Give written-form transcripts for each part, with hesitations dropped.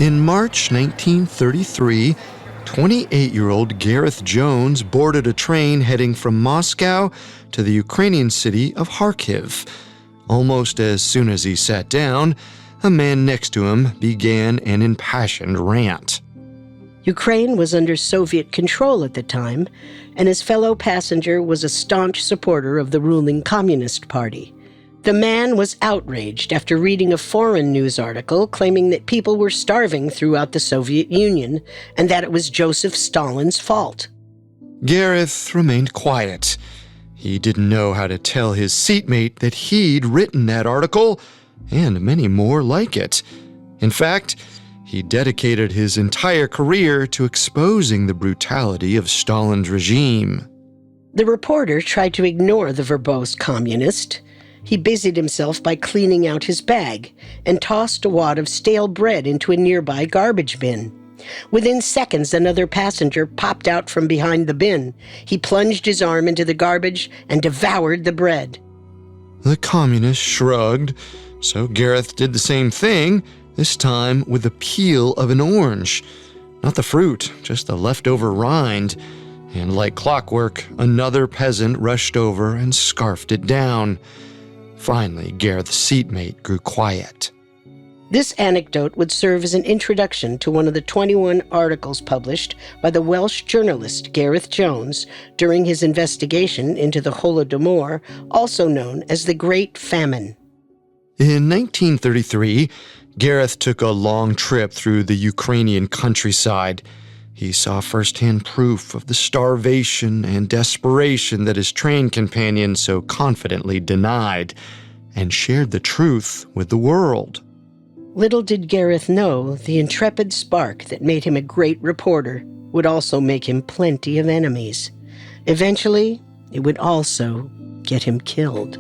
In March 1933, 28-year-old Gareth Jones boarded a train heading from Moscow to the Ukrainian city of Kharkiv. Almost as soon as he sat down, a man next to him began an impassioned rant. Ukraine was under Soviet control at the time, and his fellow passenger was a staunch supporter of the ruling Communist Party. The man was outraged after reading a foreign news article claiming that people were starving throughout the Soviet Union and that it was Joseph Stalin's fault. Gareth remained quiet. He didn't know how to tell his seatmate that he'd written that article, and many more like it. In fact, he dedicated his entire career to exposing the brutality of Stalin's regime. The reporter tried to ignore the verbose communist. He busied himself by cleaning out his bag and tossed a wad of stale bread into a nearby garbage bin. Within seconds, another passenger popped out from behind the bin. He plunged his arm into the garbage and devoured the bread. The communist shrugged, so Gareth did the same thing, this time with the peel of an orange. Not the fruit, just the leftover rind. And like clockwork, another peasant rushed over and scarfed it down. Finally, Gareth's seatmate grew quiet. This anecdote would serve as an introduction to one of the 21 articles published by the Welsh journalist Gareth Jones during his investigation into the Holodomor, also known as the Great Famine. In 1933, Gareth took a long trip through the Ukrainian countryside. He saw firsthand proof of the starvation and desperation that his train companion so confidently denied, and shared the truth with the world. Little did Gareth know the intrepid spark that made him a great reporter would also make him plenty of enemies. Eventually, it would also get him killed.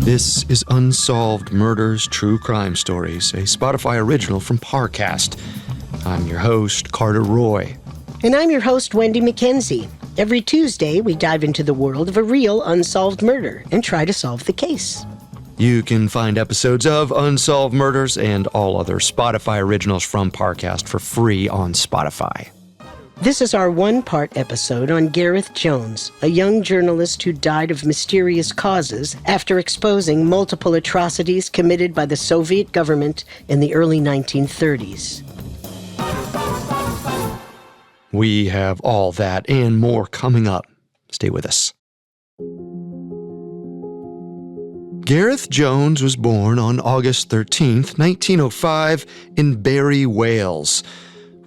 This is Unsolved Murders True Crime Stories, a Spotify original from Parcast. I'm your host, Carter Roy. And I'm your host, Wendy McKenzie. Every Tuesday, we dive into the world of a real unsolved murder and try to solve the case. You can find episodes of Unsolved Murders and all other Spotify originals from Parcast for free on Spotify. This is our one-part episode on Gareth Jones, a young journalist who died of mysterious causes after exposing multiple atrocities committed by the Soviet government in the early 1930s. We have all that and more coming up. Stay with us. Gareth Jones was born on August 13th, 1905, in Barry, Wales.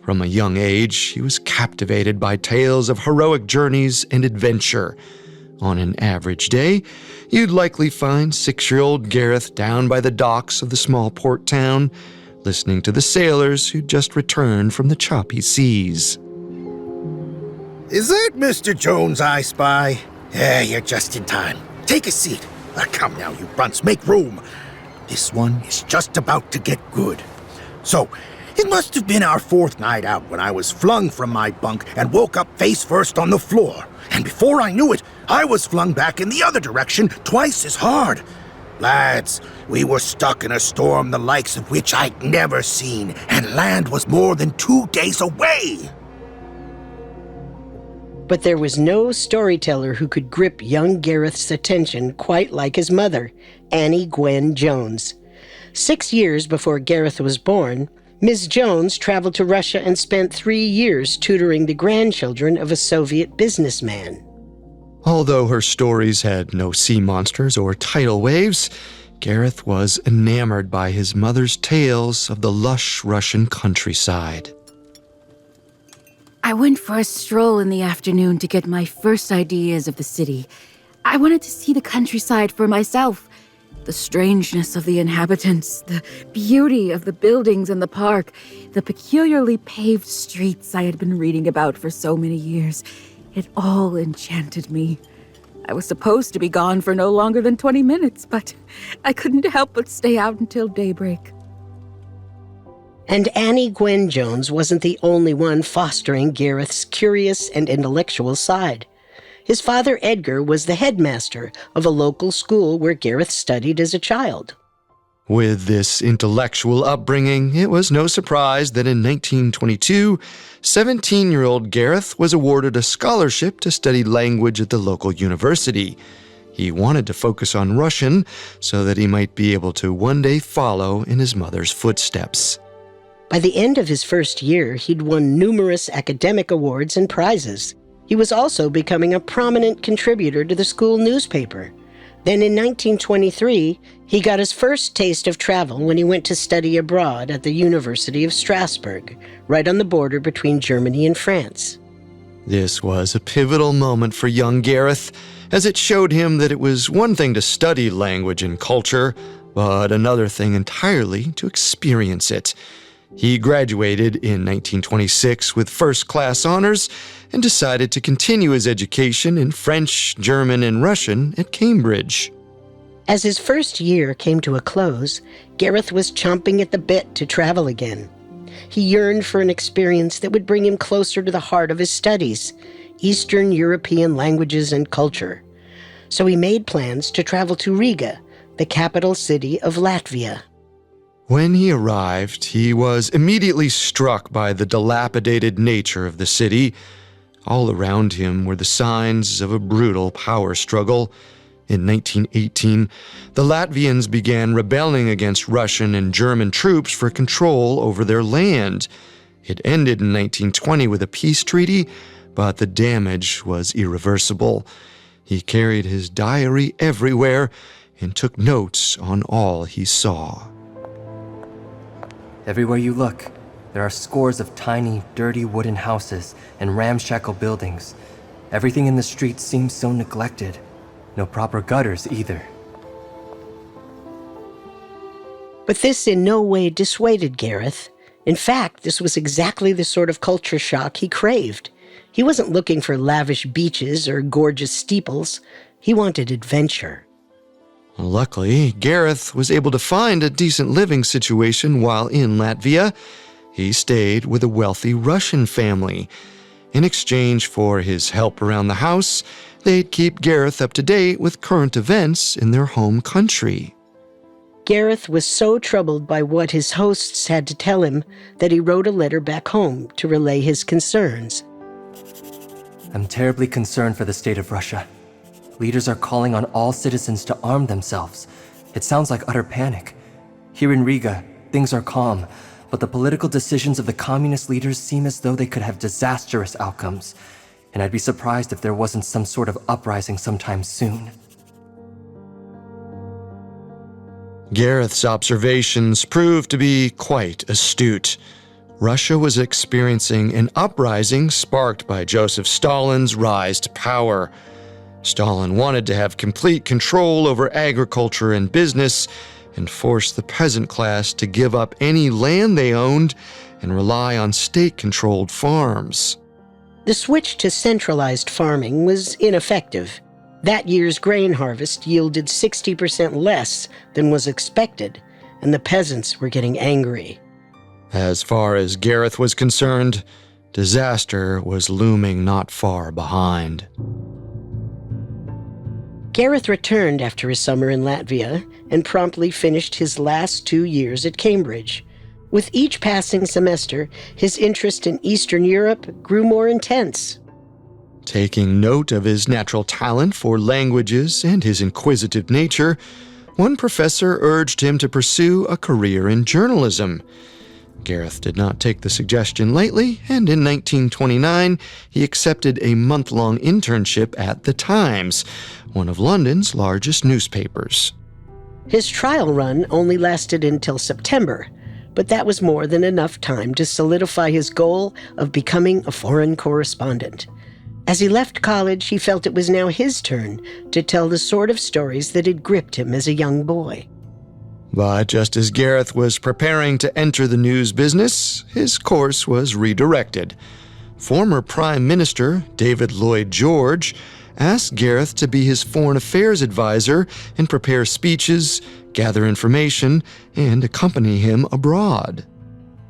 From a young age, he was captivated by tales of heroic journeys and adventure. On an average day, you'd likely find 6-year-old Gareth down by the docks of the small port town, listening to the sailors who'd just returned from the choppy seas. Is that Mr. Jones I spy? Yeah, you're just in time. Take a seat. Come now, you brunts, make room. This one is just about to get good. So, it must have been our 4th night out when I was flung from my bunk and woke up face first on the floor. And before I knew it, I was flung back in the other direction twice as hard. Lads, we were stuck in a storm the likes of which I'd never seen, and land was more than 2 days away. But there was no storyteller who could grip young Gareth's attention quite like his mother, Annie Gwen Jones. 6 years before Gareth was born, Ms. Jones traveled to Russia and spent 3 years tutoring the grandchildren of a Soviet businessman. Although her stories had no sea monsters or tidal waves, Gareth was enamored by his mother's tales of the lush Russian countryside. I went for a stroll in the afternoon to get my first ideas of the city. I wanted to see the countryside for myself. The strangeness of the inhabitants, the beauty of the buildings and the park, the peculiarly paved streets I had been reading about for so many years. It all enchanted me. I was supposed to be gone for no longer than 20 minutes, but I couldn't help but stay out until daybreak. And Annie Gwen Jones wasn't the only one fostering Gareth's curious and intellectual side. His father, Edgar, was the headmaster of a local school where Gareth studied as a child. With this intellectual upbringing, it was no surprise that in 1922, 17-year-old Gareth was awarded a scholarship to study language at the local university. He wanted to focus on Russian so that he might be able to one day follow in his mother's footsteps. By the end of his first year, he'd won numerous academic awards and prizes. He was also becoming a prominent contributor to the school newspaper. Then in 1923, he got his first taste of travel when he went to study abroad at the University of Strasbourg, right on the border between Germany and France. This was a pivotal moment for young Gareth, as it showed him that it was one thing to study language and culture, but another thing entirely to experience it. He graduated in 1926 with first-class honors and decided to continue his education in French, German, and Russian at Cambridge. As his first year came to a close, Gareth was chomping at the bit to travel again. He yearned for an experience that would bring him closer to the heart of his studies, Eastern European languages and culture. So he made plans to travel to Riga, the capital city of Latvia. When he arrived, he was immediately struck by the dilapidated nature of the city. All around him were the signs of a brutal power struggle. In 1918, the Latvians began rebelling against Russian and German troops for control over their land. It ended in 1920 with a peace treaty, but the damage was irreversible. He carried his diary everywhere and took notes on all he saw. Everywhere you look, there are scores of tiny, dirty wooden houses and ramshackle buildings. Everything in the streets seems so neglected. No proper gutters either. But this in no way dissuaded Gareth. In fact, this was exactly the sort of culture shock he craved. He wasn't looking for lavish beaches or gorgeous steeples. He wanted adventure. Luckily, Gareth was able to find a decent living situation while in Latvia. He stayed with a wealthy Russian family. In exchange for his help around the house, they'd keep Gareth up to date with current events in their home country. Gareth was so troubled by what his hosts had to tell him that he wrote a letter back home to relay his concerns. I'm terribly concerned for the state of Russia. Leaders are calling on all citizens to arm themselves. It sounds like utter panic. Here in Riga, things are calm, but the political decisions of the communist leaders seem as though they could have disastrous outcomes, and I'd be surprised if there wasn't some sort of uprising sometime soon. Gareth's observations proved to be quite astute. Russia was experiencing an uprising sparked by Joseph Stalin's rise to power. Stalin wanted to have complete control over agriculture and business and force the peasant class to give up any land they owned and rely on state-controlled farms. The switch to centralized farming was ineffective. That year's grain harvest yielded 60% less than was expected, and the peasants were getting angry. As far as Gareth was concerned, disaster was looming not far behind. Gareth returned after his summer in Latvia and promptly finished his last 2 years at Cambridge. With each passing semester, his interest in Eastern Europe grew more intense. Taking note of his natural talent for languages and his inquisitive nature, one professor urged him to pursue a career in journalism. Gareth did not take the suggestion lightly, and in 1929, he accepted a month-long internship at The Times, one of London's largest newspapers. His trial run only lasted until September, but that was more than enough time to solidify his goal of becoming a foreign correspondent. As he left college, he felt it was now his turn to tell the sort of stories that had gripped him as a young boy. But just as Gareth was preparing to enter the news business, his course was redirected. Former Prime Minister David Lloyd George asked Gareth to be his foreign affairs advisor and prepare speeches, gather information, and accompany him abroad.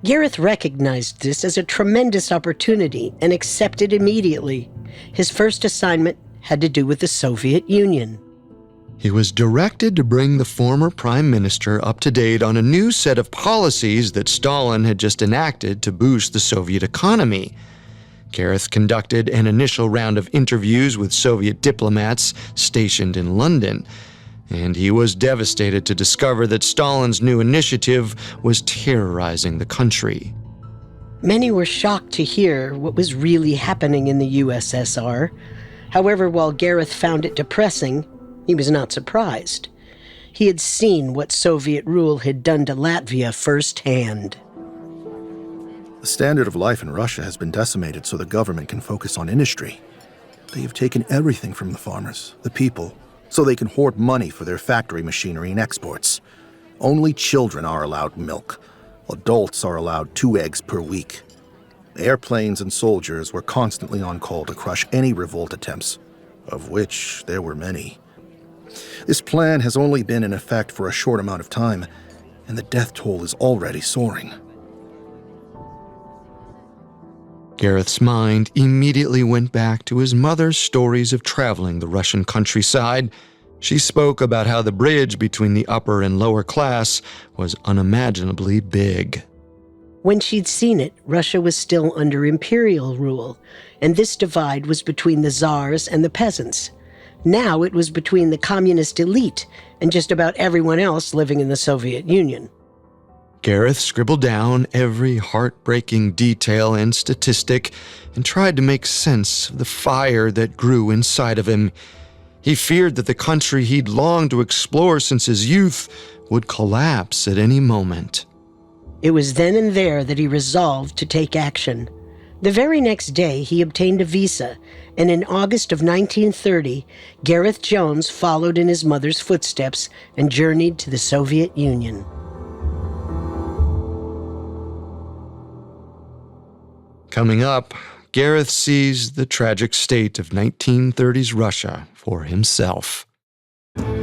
Gareth recognized this as a tremendous opportunity and accepted immediately. His first assignment had to do with the Soviet Union. He was directed to bring the former prime minister up to date on a new set of policies that Stalin had just enacted to boost the Soviet economy. Gareth conducted an initial round of interviews with Soviet diplomats stationed in London, and he was devastated to discover that Stalin's new initiative was terrorizing the country. Many were shocked to hear what was really happening in the USSR. However, while Gareth found it depressing, he was not surprised. He had seen what Soviet rule had done to Latvia firsthand. The standard of life in Russia has been decimated so the government can focus on industry. They have taken everything from the farmers, the people, so they can hoard money for their factory machinery and exports. Only children are allowed milk. Adults are allowed 2 eggs per week. Airplanes and soldiers were constantly on call to crush any revolt attempts, of which there were many. This plan has only been in effect for a short amount of time, and the death toll is already soaring. Gareth's mind immediately went back to his mother's stories of traveling the Russian countryside. She spoke about how the bridge between the upper and lower class was unimaginably big. When she'd seen it, Russia was still under imperial rule, and this divide was between the czars and the peasants. Now it was between the communist elite and just about everyone else living in the Soviet Union. Gareth scribbled down every heartbreaking detail and statistic and tried to make sense of the fire that grew inside of him. He feared that the country he'd longed to explore since his youth would collapse at any moment. It was then and there that he resolved to take action. The very next day, he obtained a visa, and in August of 1930, Gareth Jones followed in his mother's footsteps and journeyed to the Soviet Union. Coming up, Gareth sees the tragic state of 1930s Russia for himself.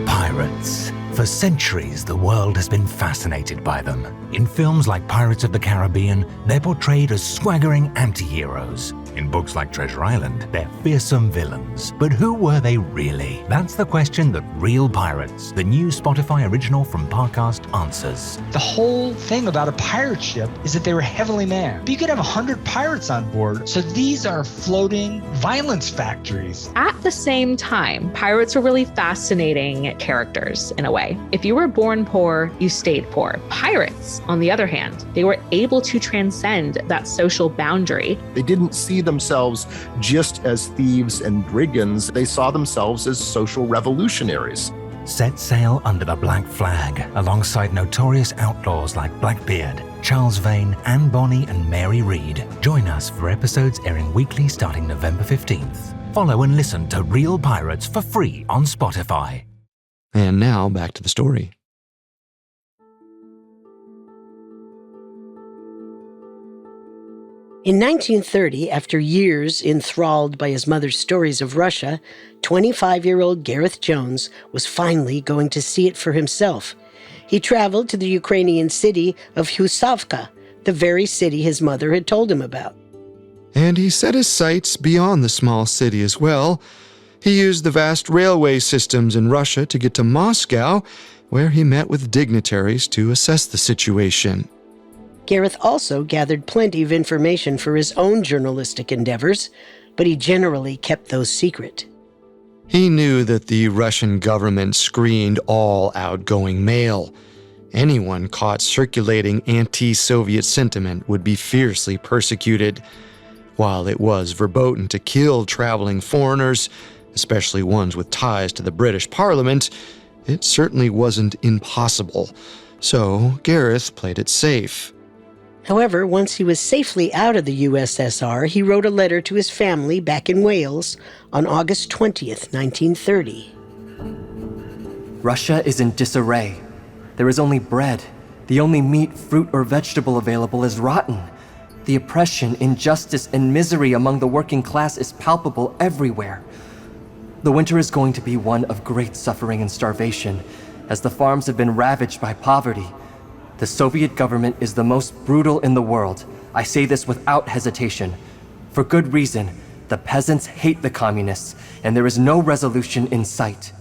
Pirates. For centuries, the world has been fascinated by them. In films like Pirates of the Caribbean, they're portrayed as swaggering anti-heroes. In books like Treasure Island, they're fearsome villains. But who were they really? That's the question that Real Pirates, the new Spotify original from Parcast, answers. The whole thing about a pirate ship is that they were heavily manned. But you could have 100 pirates on board, so these are floating violence factories. At the same time, pirates were really fascinating characters in a way. If you were born poor, you stayed poor. Pirates, on the other hand, they were able to transcend that social boundary. They didn't see themselves just as thieves and brigands. They saw themselves as social revolutionaries. Set sail under the black flag, alongside notorious outlaws like Blackbeard, Charles Vane, Anne Bonny, and Mary Read. Join us for episodes airing weekly starting November 15th. Follow and listen to Real Pirates for free on Spotify. And now, back to the story. In 1930, after years enthralled by his mother's stories of Russia, 25-year-old Gareth Jones was finally going to see it for himself. He traveled to the Ukrainian city of Husavka, the very city his mother had told him about. And he set his sights beyond the small city as well. He used the vast railway systems in Russia to get to Moscow, where he met with dignitaries to assess the situation. Gareth also gathered plenty of information for his own journalistic endeavors, but he generally kept those secret. He knew that the Russian government screened all outgoing mail. Anyone caught circulating anti-Soviet sentiment would be fiercely persecuted. While it was verboten to kill traveling foreigners, especially ones with ties to the British Parliament, it certainly wasn't impossible. So Gareth played it safe. However, once he was safely out of the USSR, he wrote a letter to his family back in Wales on August 20th, 1930. Russia is in disarray. There is only bread. The only meat, fruit, or vegetable available is rotten. The oppression, injustice, and misery among the working class is palpable everywhere. The winter is going to be one of great suffering and starvation, as the farms have been ravaged by poverty. The Soviet government is the most brutal in the world. I say this without hesitation. For good reason. The peasants hate the communists, and there is no resolution in sight.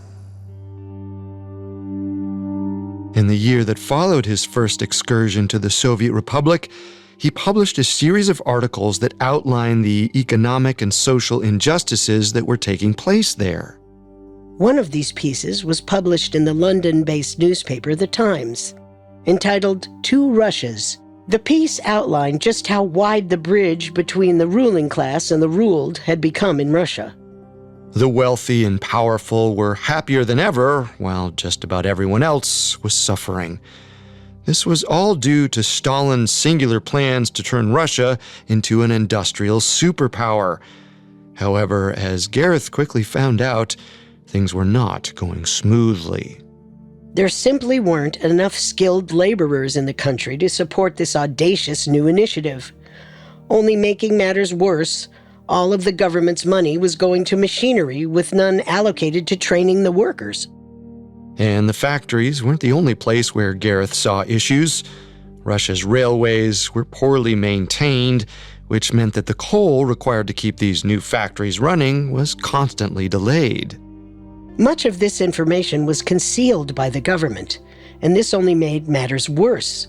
In the year that followed his first excursion to the Soviet Republic, he published a series of articles that outlined the economic and social injustices that were taking place there. One of these pieces was published in the London-based newspaper The Times, entitled Two Russias. The piece outlined just how wide the bridge between the ruling class and the ruled had become in Russia. The wealthy and powerful were happier than ever, while just about everyone else was suffering. This was all due to Stalin's singular plans to turn Russia into an industrial superpower. However, as Gareth quickly found out, things were not going smoothly. There simply weren't enough skilled laborers in the country to support this audacious new initiative. Only making matters worse, all of the government's money was going to machinery with none allocated to training the workers. And the factories weren't the only place where Gareth saw issues. Russia's railways were poorly maintained, which meant that the coal required to keep these new factories running was constantly delayed. Much of this information was concealed by the government, and this only made matters worse.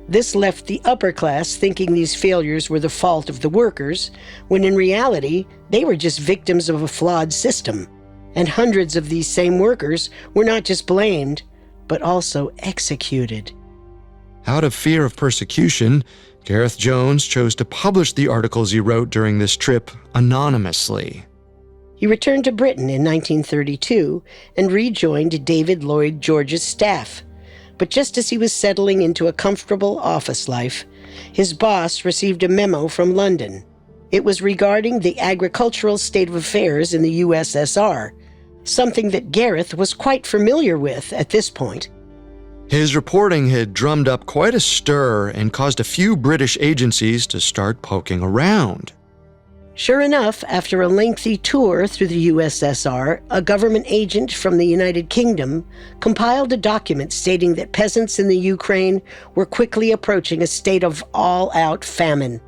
This left the upper class thinking these failures were the fault of the workers, when in reality, they were just victims of a flawed system. And hundreds of these same workers were not just blamed, but also executed. Out of fear of persecution, Gareth Jones chose to publish the articles he wrote during this trip anonymously. He returned to Britain in 1932 and rejoined David Lloyd George's staff. But just as he was settling into a comfortable office life, his boss received a memo from London. It was regarding the agricultural state of affairs in the USSR, something that Gareth was quite familiar with at this point. His reporting had drummed up quite a stir and caused a few British agencies to start poking around. Sure enough, after a lengthy tour through the USSR, a government agent from the United Kingdom compiled a document stating that peasants in the Ukraine were quickly approaching a state of all-out famine.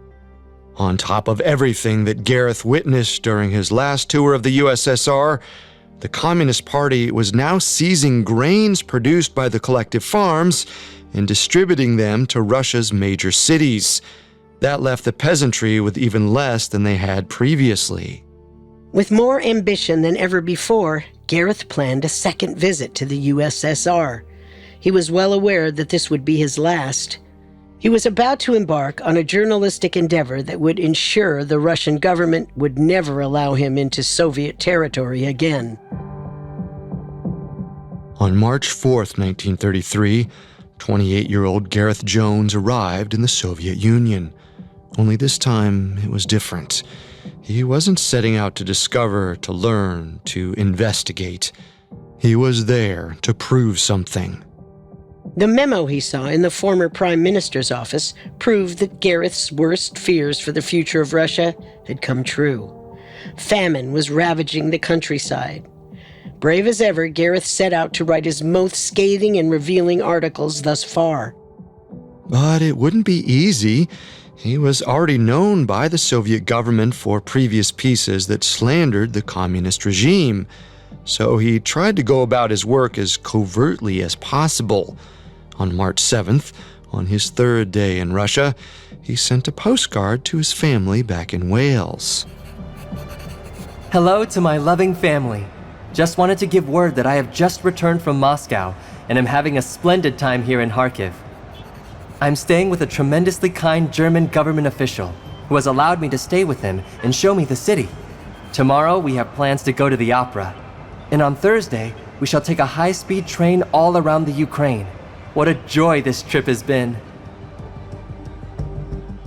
On top of everything that Gareth witnessed during his last tour of the USSR, the Communist Party was now seizing grains produced by the collective farms and distributing them to Russia's major cities. That left the peasantry with even less than they had previously. With more ambition than ever before, Gareth planned a second visit to the USSR. He was well aware that this would be his last. He was about to embark on a journalistic endeavor that would ensure the Russian government would never allow him into Soviet territory again. On March 4th, 1933, 28-year-old Gareth Jones arrived in the Soviet Union. Only this time, it was different. He wasn't setting out to discover, to learn, to investigate. He was there to prove something. The memo he saw in the former Prime Minister's office proved that Gareth's worst fears for the future of Russia had come true. Famine was ravaging the countryside. Brave as ever, Gareth set out to write his most scathing and revealing articles thus far. But it wouldn't be easy. He was already known by the Soviet government for previous pieces that slandered the communist regime. So he tried to go about his work as covertly as possible. On March 7th, on his third day in Russia, he sent a postcard to his family back in Wales. Hello to my loving family. Just wanted to give word that I have just returned from Moscow and am having a splendid time here in Kharkiv. I'm staying with a tremendously kind German government official who has allowed me to stay with him and show me the city. Tomorrow we have plans to go to the opera. And on Thursday, we shall take a high-speed train all around the Ukraine. What a joy this trip has been.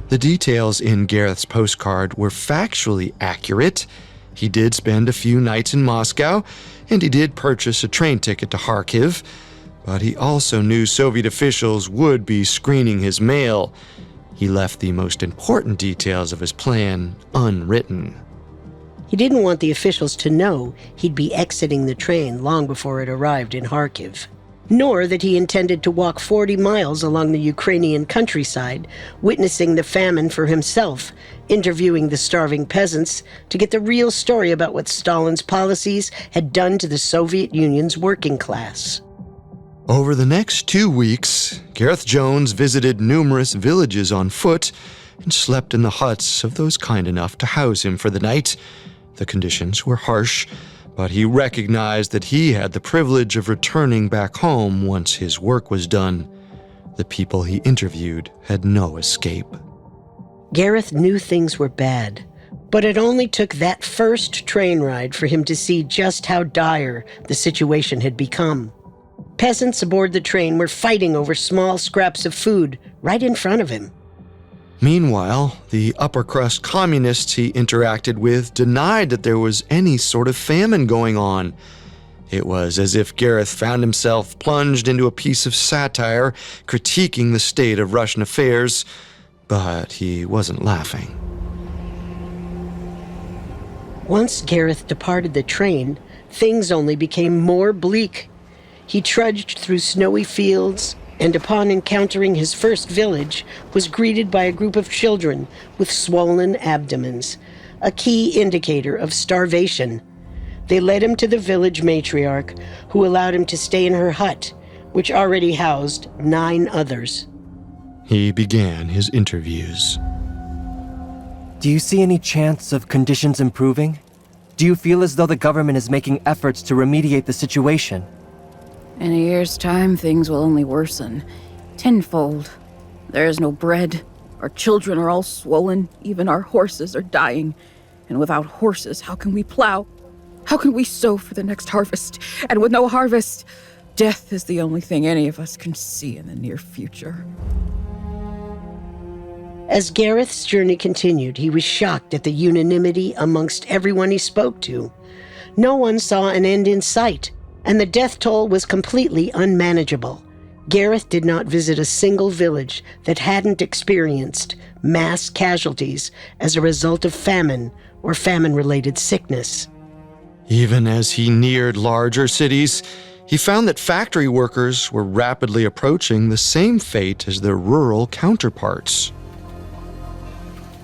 The details in Gareth's postcard were factually accurate. He did spend a few nights in Moscow, and he did purchase a train ticket to Kharkiv, but he also knew Soviet officials would be screening his mail. He left the most important details of his plan unwritten. He didn't want the officials to know he'd be exiting the train long before it arrived in Kharkiv. nor that he intended to walk 40 miles along the Ukrainian countryside, witnessing the famine for himself, interviewing the starving peasants to get the real story about what Stalin's policies had done to the Soviet Union's working class. Over the next 2 weeks, Gareth Jones visited numerous villages on foot and slept in the huts of those kind enough to house him for the night. The conditions were harsh, but he recognized that he had the privilege of returning back home once his work was done. The people he interviewed had no escape. Gareth knew things were bad, but it only took that first train ride for him to see just how dire the situation had become. Peasants aboard the train were fighting over small scraps of food right in front of him. Meanwhile, the upper-crust communists he interacted with denied that there was any sort of famine going on. It was as if Gareth found himself plunged into a piece of satire, critiquing the state of Russian affairs, but he wasn't laughing. Once Gareth departed the train, things only became more bleak. He trudged through snowy fields, and upon encountering his first village, was greeted by a group of children with swollen abdomens, a key indicator of starvation. They led him to the village matriarch, who allowed him to stay in her hut, which already housed 9 others. He began his interviews. Do you see any chance of conditions improving? Do you feel as though the government is making efforts to remediate the situation? In a year's time, things will only worsen. Tenfold. There is no bread. Our children are all swollen. Even our horses are dying. And without horses, how can we plow? How can we sow for the next harvest? And with no harvest, death is the only thing any of us can see in the near future. As Gareth's journey continued, he was shocked at the unanimity amongst everyone he spoke to. No one saw an end in sight, and the death toll was completely unmanageable. Gareth did not visit a single village that hadn't experienced mass casualties as a result of famine or famine-related sickness. Even as he neared larger cities, he found that factory workers were rapidly approaching the same fate as their rural counterparts.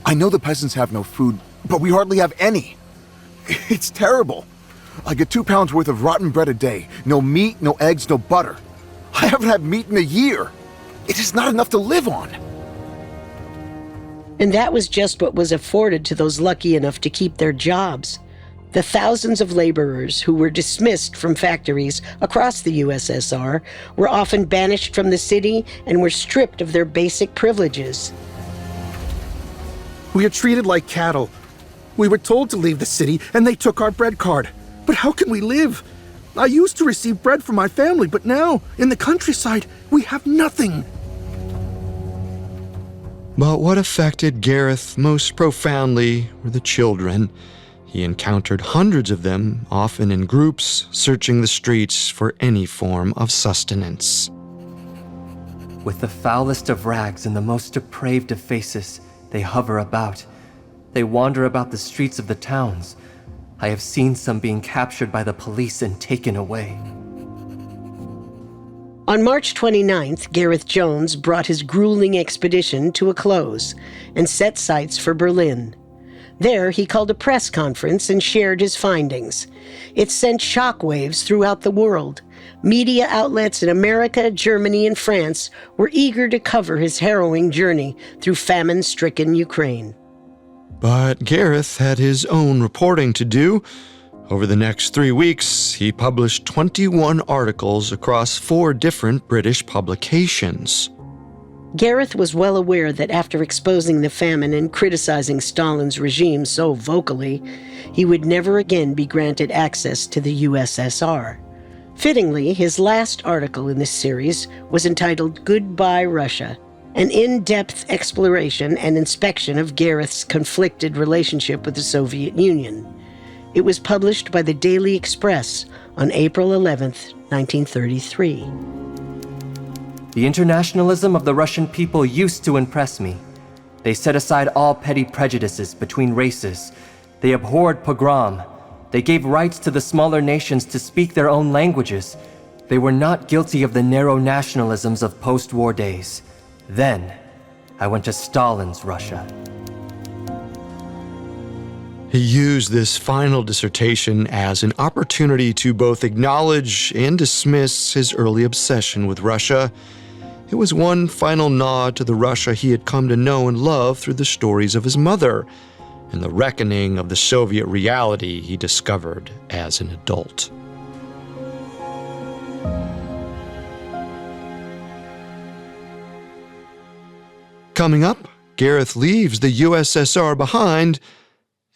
I know the peasants have no food, but we hardly have any. It's terrible. I get 2 pounds worth of rotten bread a day. No meat, no eggs, no butter. I haven't had meat in a year. It is not enough to live on. And that was just what was afforded to those lucky enough to keep their jobs. The thousands of laborers who were dismissed from factories across the USSR were often banished from the city and were stripped of their basic privileges. We are treated like cattle. We were told to leave the city, and they took our bread card. But how can we live? I used to receive bread from my family, but now, in the countryside, we have nothing. But what affected Gareth most profoundly were the children. He encountered hundreds of them, often in groups, searching the streets for any form of sustenance. With the foulest of rags and the most depraved of faces, they hover about. They wander about the streets of the towns. I have seen some being captured by the police and taken away. On March 29th, Gareth Jones brought his grueling expedition to a close and set sights for Berlin. There, he called a press conference and shared his findings. It sent shockwaves throughout the world. Media outlets in America, Germany, and France were eager to cover his harrowing journey through famine-stricken Ukraine. But Gareth had his own reporting to do. Over the next 3 weeks, he published 21 articles across 4 different British publications. Gareth was well aware that after exposing the famine and criticizing Stalin's regime so vocally, he would never again be granted access to the USSR. Fittingly, his last article in this series was entitled Goodbye Russia, an in-depth exploration and inspection of Gareth's conflicted relationship with the Soviet Union. It was published by the Daily Express on April 11th, 1933. The internationalism of the Russian people used to impress me. They set aside all petty prejudices between races. They abhorred pogrom. They gave rights to the smaller nations to speak their own languages. They were not guilty of the narrow nationalisms of post-war days. Then, I went to Stalin's Russia. He used this final dissertation as an opportunity to both acknowledge and dismiss his early obsession with Russia. It was one final nod to the Russia he had come to know and love through the stories of his mother and the reckoning of the Soviet reality he discovered as an adult. Coming up, Gareth leaves the USSR behind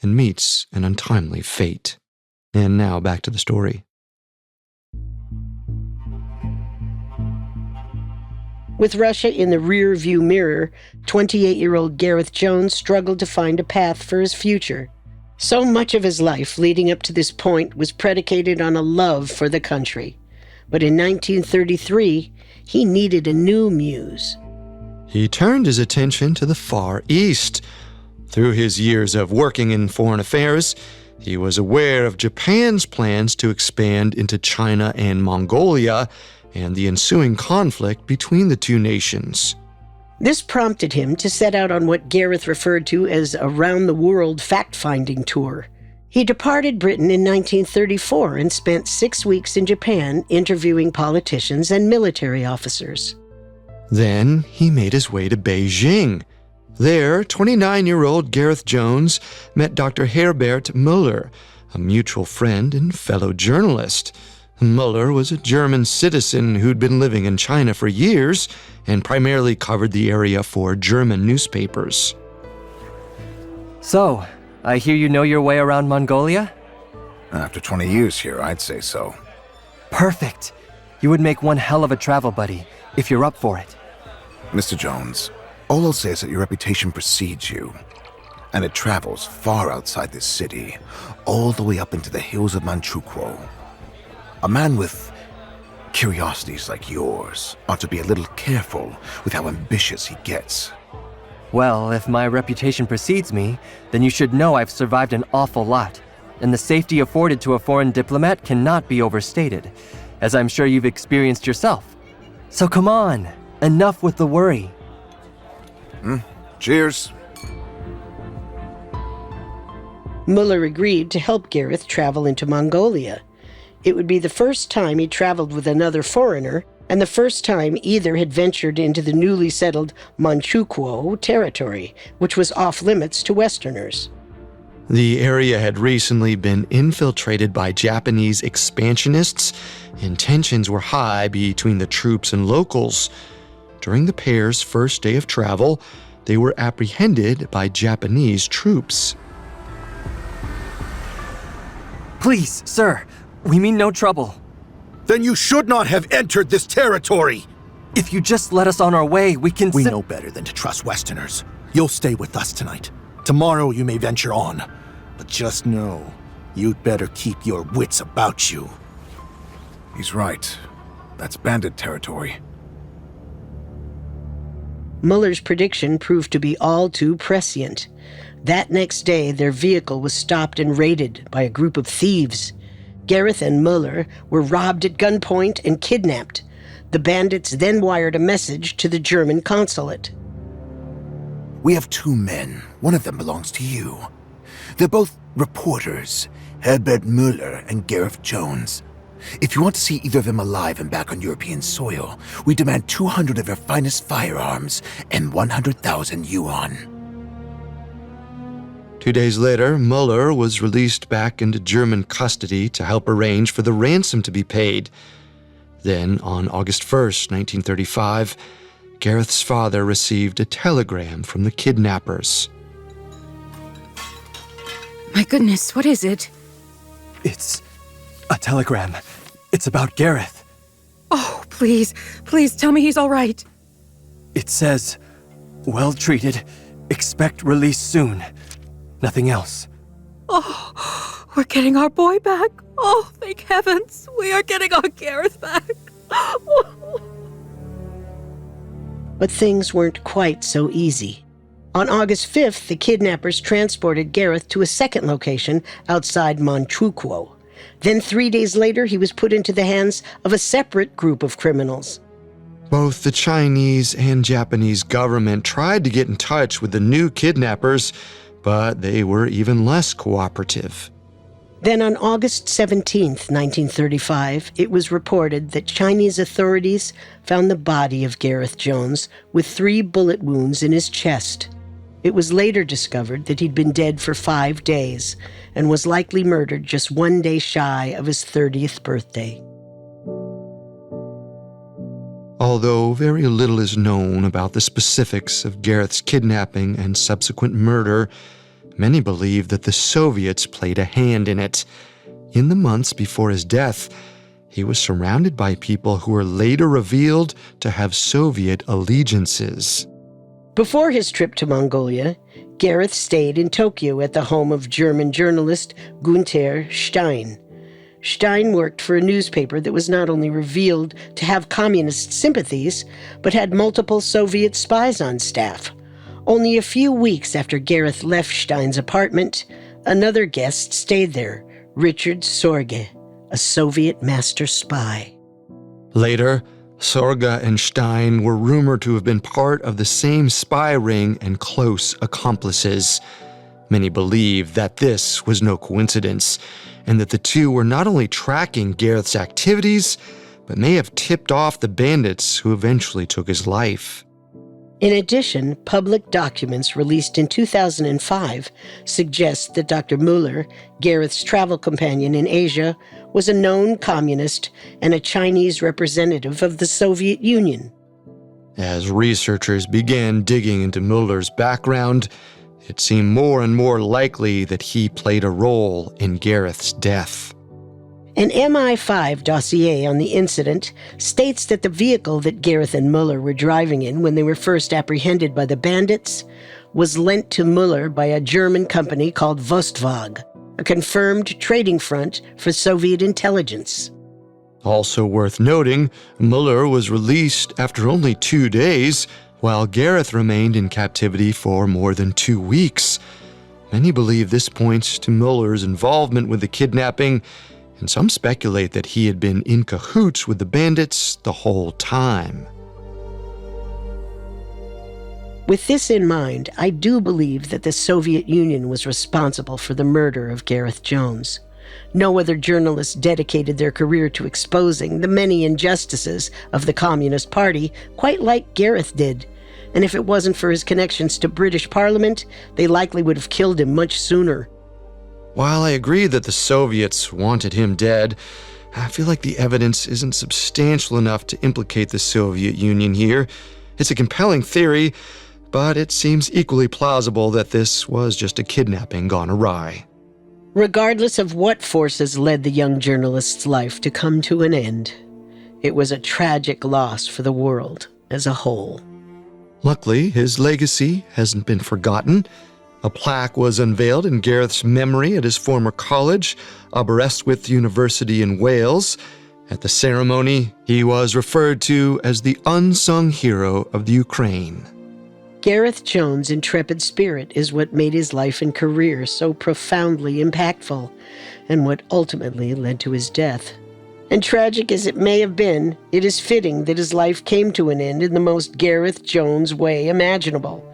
and meets an untimely fate. And now back to the story. With Russia in the rear-view mirror, 28-year-old Gareth Jones struggled to find a path for his future. So much of his life leading up to this point was predicated on a love for the country. But in 1933, he needed a new muse. He turned his attention to the Far East. Through his years of working in foreign affairs, he was aware of Japan's plans to expand into China and Mongolia, and the ensuing conflict between the two nations. This prompted him to set out on what Gareth referred to as a round-the-world fact-finding tour. He departed Britain in 1934 and spent 6 weeks in Japan interviewing politicians and military officers. Then he made his way to Beijing. There, 29-year-old Gareth Jones met Dr. Herbert Müller, a mutual friend and fellow journalist. Müller was a German citizen who'd been living in China for years and primarily covered the area for German newspapers. So, I hear you know your way around Mongolia? After 20 years here, I'd say so. Perfect. You would make one hell of a travel buddy, if you're up for it. Mr. Jones, all I'll say is that your reputation precedes you. And it travels far outside this city, all the way up into the hills of Manchukuo. A man with curiosities like yours ought to be a little careful with how ambitious he gets. Well, if my reputation precedes me, then you should know I've survived an awful lot, and the safety afforded to a foreign diplomat cannot be overstated, as I'm sure you've experienced yourself. So come on, enough with the worry. Cheers. Müller agreed to help Gareth travel into Mongolia. It would be the first time he traveled with another foreigner, and the first time either had ventured into the newly settled Manchukuo territory, which was off-limits to Westerners. The area had recently been infiltrated by Japanese expansionists, and tensions were high between the troops and locals. During the pair's first day of travel, they were apprehended by Japanese troops. Please, sir, we mean no trouble. Then you should not have entered this territory! If you just let us on our way, we can We know better than to trust Westerners. You'll stay with us tonight. Tomorrow you may venture on. But just know, you'd better keep your wits about you. He's right. That's bandit territory. Muller's prediction proved to be all too prescient. That next day, their vehicle was stopped and raided by a group of thieves. Gareth and Müller were robbed at gunpoint and kidnapped. The bandits then wired a message to the German consulate. We have 2 men. One of them belongs to you. They're both reporters, Herbert Müller and Gareth Jones. If you want to see either of them alive and back on European soil, we demand 200 of their finest firearms and 100,000 yuan. 2 days later, Müller was released back into German custody to help arrange for the ransom to be paid. Then, on August 1st, 1935, Gareth's father received a telegram from the kidnappers. My goodness, what is it? It's a telegram. It's about Gareth. Oh, please, please tell me he's all right. It says, well treated, expect release soon. Nothing else. Oh, we're getting our boy back. Oh, thank heavens, we are getting our Gareth back. But things weren't quite so easy. On August 5th, the kidnappers transported Gareth to a second location outside Manchukuo. Then 3 days later, he was put into the hands of a separate group of criminals. Both the Chinese and Japanese government tried to get in touch with the new kidnappers, but they were even less cooperative. Then on August 17, 1935, it was reported that Chinese authorities found the body of Gareth Jones with 3 bullet wounds in his chest. It was later discovered that he'd been dead for 5 days and was likely murdered just 1 day shy of his 30th birthday. Although very little is known about the specifics of Gareth's kidnapping and subsequent murder, many believe that the Soviets played a hand in it. In the months before his death, he was surrounded by people who were later revealed to have Soviet allegiances. Before his trip to Mongolia, Gareth stayed in Tokyo at the home of German journalist Gunther Stein. Stein worked for a newspaper that was not only revealed to have communist sympathies, but had multiple Soviet spies on staff. Only a few weeks after Gareth left Stein's apartment, another guest stayed there, Richard Sorge, a Soviet master spy. Later, Sorge and Stein were rumored to have been part of the same spy ring and close accomplices. Many believe that this was no coincidence, and that the two were not only tracking Gareth's activities, but may have tipped off the bandits who eventually took his life. In addition, public documents released in 2005 suggest that Dr. Mueller, Gareth's travel companion in Asia, was a known communist and a Chinese representative of the Soviet Union. As researchers began digging into Mueller's background, it seemed more and more likely that he played a role in Gareth's death. An MI5 dossier on the incident states that the vehicle that Gareth and Mueller were driving in when they were first apprehended by the bandits was lent to Mueller by a German company called Vostwag, a confirmed trading front for Soviet intelligence. Also worth noting, Mueller was released after only 2 days, while Gareth remained in captivity for more than 2 weeks. Many believe this points to Mueller's involvement with the kidnapping, and some speculate that he had been in cahoots with the bandits the whole time. With this in mind, I do believe that the Soviet Union was responsible for the murder of Gareth Jones. No other journalists dedicated their career to exposing the many injustices of the Communist Party quite like Gareth did. And if it wasn't for his connections to British Parliament, they likely would have killed him much sooner. While I agree that the Soviets wanted him dead, I feel like the evidence isn't substantial enough to implicate the Soviet Union here. It's a compelling theory, but it seems equally plausible that this was just a kidnapping gone awry. Regardless of what forces led the young journalist's life to come to an end, it was a tragic loss for the world as a whole. Luckily, his legacy hasn't been forgotten. A plaque was unveiled in Gareth's memory at his former college, Aberystwyth University in Wales. At the ceremony, he was referred to as the unsung hero of the Ukraine. Gareth Jones' intrepid spirit is what made his life and career so profoundly impactful, and what ultimately led to his death. And tragic as it may have been, it is fitting that his life came to an end in the most Gareth Jones way imaginable.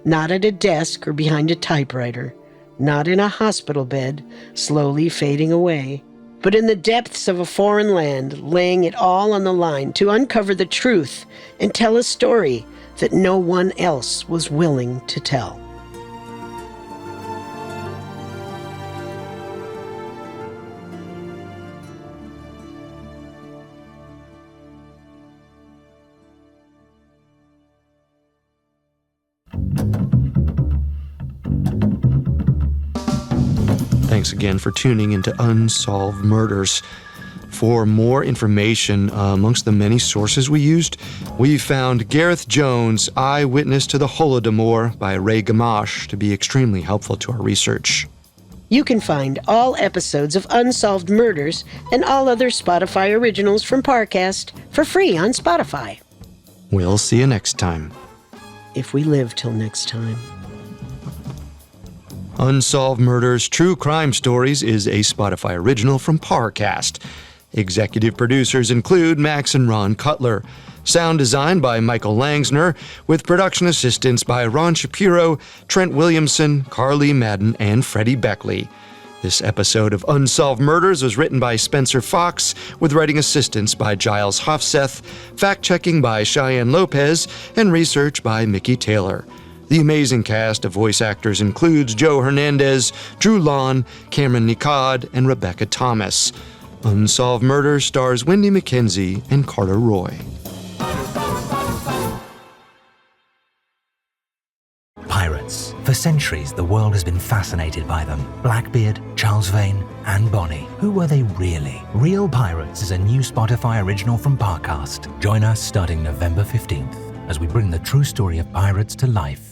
Not at a desk or behind a typewriter, not in a hospital bed, slowly fading away, but in the depths of a foreign land, laying it all on the line to uncover the truth and tell a story that no one else was willing to tell. Thanks again for tuning into Unsolved Murders. For more information amongst the many sources we used, we found Gareth Jones' Eyewitness to the Holodomor by Ray Gamache to be extremely helpful to our research. You can find all episodes of Unsolved Murders and all other Spotify originals from Parcast for free on Spotify. We'll see you next time. If we live till next time. Unsolved Murders True Crime Stories is a Spotify original from Parcast. Executive producers include Max and Ron Cutler. Sound design by Michael Langsner, with production assistance by Ron Shapiro, Trent Williamson, Carly Madden, and Freddie Beckley. This episode of Unsolved Murders was written by Spencer Fox, with writing assistance by Giles Hofseth, fact-checking by Cheyenne Lopez, and research by Mickey Taylor. The amazing cast of voice actors includes Joe Hernandez, Drew Lawn, Cameron Nicod, and Rebecca Thomas. Unsolved Murders stars Wendy McKenzie and Carter Roy. Pirates. For centuries, the world has been fascinated by them. Blackbeard, Charles Vane, and Bonnie. Who were they really? Real Pirates is a new Spotify original from Parcast. Join us starting November 15th as we bring the true story of pirates to life.